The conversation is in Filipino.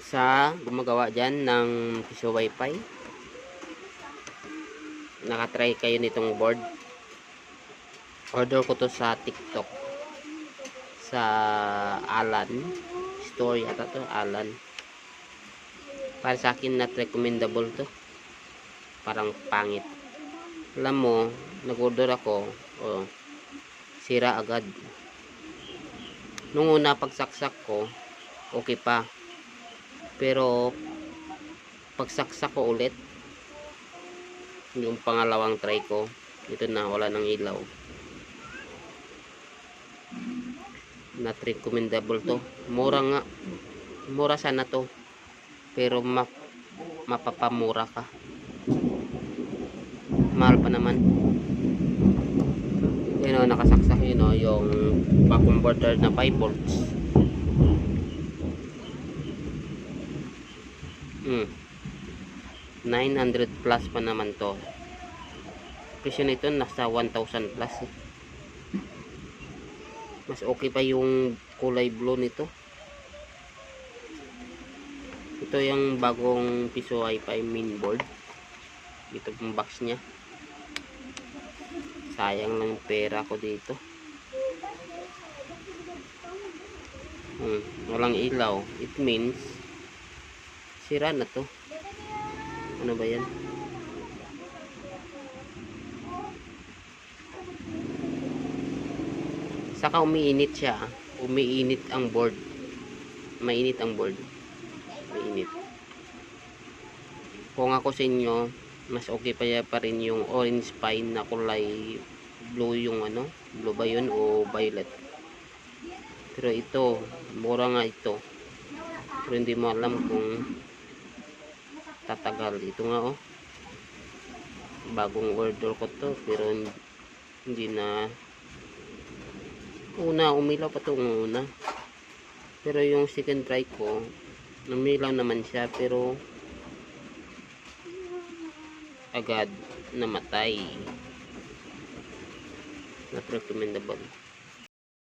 sa gumagawa dyan ng piso wifi. Nakatry kayo nitong board. Order ko to sa TikTok, sa Alan story ata to, Alan. Para sa akin not recommendable to, parang pangit. Alam mo, nag-order ako, sira agad. Nung una pagsaksak ko okay pa, pero pagsaksak ko ulit, yung pangalawang try ko, ito na, wala ng ilaw. Not recommendable to. Mura nga, mura sana to, pero mapapamura ka, mahal pa naman. Yun o, nakasaksak yun o, yung back converter na 5 volts. 900 plus pa naman to. Presyo nito nasa 1,000 plus eh. Mas okay pa yung kulay blue nito. Ito yung bagong piso wifi mainboard. Ito yung box nya. Sayang lang pera ko dito. Walang ilaw. It means sira na to. Ano ba yan? Saka umiinit siya. Umiinit ang board. Mainit ang board. Mainit. Kung ako sa inyo, mas okay pa rin yung orange pine na kulay blue, yung ano, blue ba yun o violet. Pero ito, mura nga ito. Pero hindi mo alam kung tatagal. Ito nga oh, bagong order ko to, pero hindi na. Una umilaw pa to una, pero yung second try ko umilaw naman siya, pero agad namatay. Not recommendable.